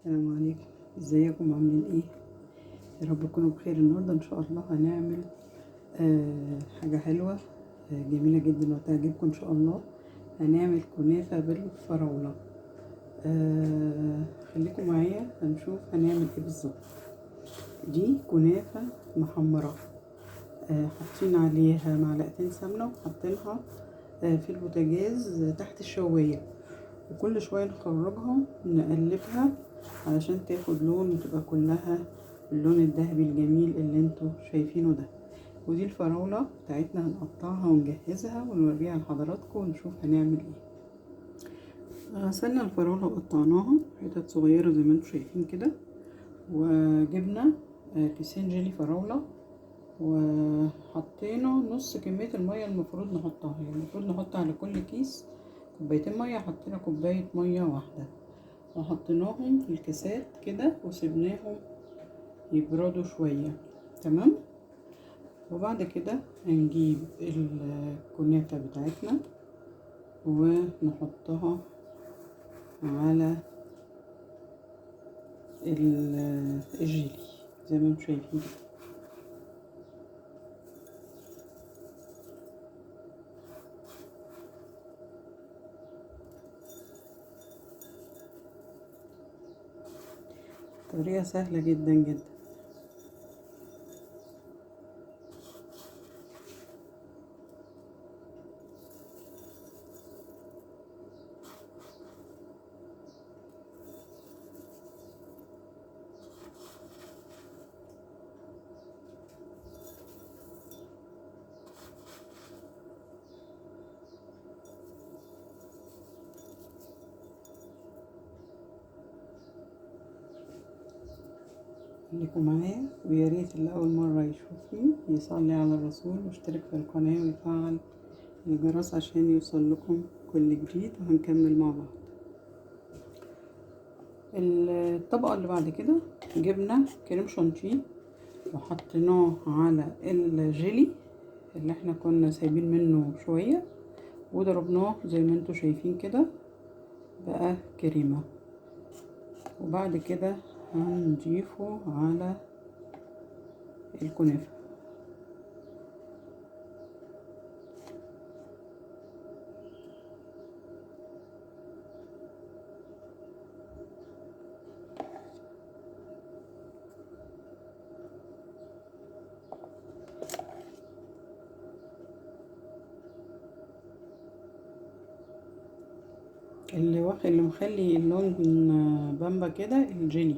السلام عليكم، ازيكم عاملين ايه؟ يا رب تكونوا بخير. النهارده ان شاء الله هنعمل حاجه حلوه جميله جدا وهتعجبكم ان شاء الله. هنعمل كنافه بالفراوله. خليكم معايا هنشوف هنعمل ايه بالظبط. دي كنافه محمره، حاطين عليها معلقتين سمنه وحاطينها في البوتاجاز تحت الشوايه، وكل شويه نخرجها نقلبها علشان تاخد لون وتبقى كلها اللون الذهبي الجميل اللي انتوا شايفينه ده. ودي الفراولة بتاعتنا هنقطعها ونجهزها ونوريها لحضراتكم ونشوف هنعمل ايه. غسلنا الفراولة وقطعناها حتت صغيرة زي ما انتوا شايفين كده، وجبنا كيسين جيلي فراولة، وحطينا نص كمية المية المفروض نحطها. يعني المفروض نحط على كل كيس كوبايتين مية، حطينا كوباية مية واحدة وحطيناهم في الكاسات كده وسيبناهم يبردوا شوية. تمام. وبعد كده هنجيب الكنافة بتاعتنا ونحطها على الجيلي زي ما انتم شايفين كده. طريقة سهلة جدا جدا. خليكم معايا، ويا ريت اللي اول مره يشوفني يصلي على الرسول ويشترك في القناه ويفعل الجرس عشان يوصل لكم كل جديد، وهنكمل مع بعض. الطبقه اللي بعد كده جبنا كريم شانتيه وحطيناه على الجيلي اللي احنا كنا سايبين منه شويه، وضربناه زي ما انتوا شايفين كده بقى كريمه. وبعد كده هنضيفه على الكنافة. اللي مخلي اللون بامبا كده الجيلي.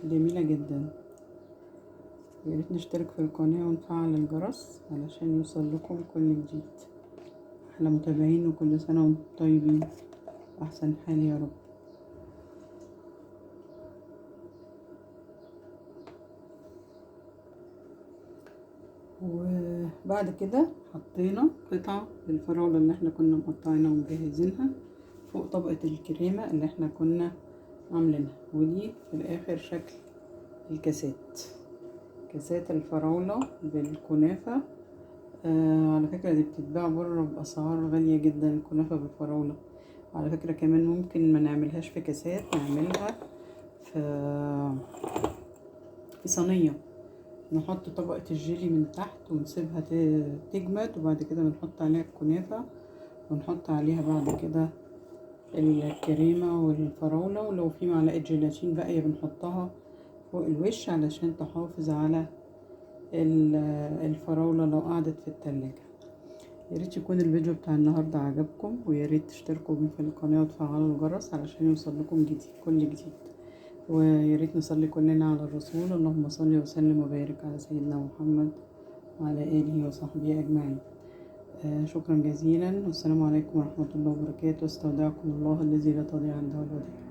جميلة جدا. ياريت نشترك في القناة ونفعل الجرس علشان يوصل لكم كل جديد. احلى متابعين وكل سنة وانتم طيبين واحسن حال يا رب. وبعد كده حطينا قطعة الفراولة اللي احنا كنا مقطعينها ومجهزينها فوق طبقة الكريمة اللي احنا كنا عاملينها، ودي في الاخر شكل الكاسات. كاسات الفراولة بالكنافة. على فكرة دي بتتباع بره بأسعار غالية جدا الكنافة بالفراولة. على فكرة كمان ممكن ما نعملهاش في كاسات، نعملها في صينية، نحط طبقة الجيلي من تحت ونسيبها تجمد، وبعد كده بنحط عليها الكنافة ونحط عليها بعد كده الكريمة والفراولة، ولو في معلقة جيلاتين باقية بنحطها فوق الوش علشان تحافظ على الفراولة لو قعدت في التلاجة. ياريت يكون الفيديو بتاع النهاردة عجبكم، وياريت تشتركوا بي في القناة وتفعلوا الجرس علشان يوصل لكم كل جديد. وياريت نصلي كلنا على الرسول. اللهم صل وسلم وبارك على سيدنا محمد وعلى آله وصحبه أجمعين. شكرا جزيلا، والسلام عليكم ورحمة الله وبركاته. استودعكم الله الذي لا تضيع عنده الودائع.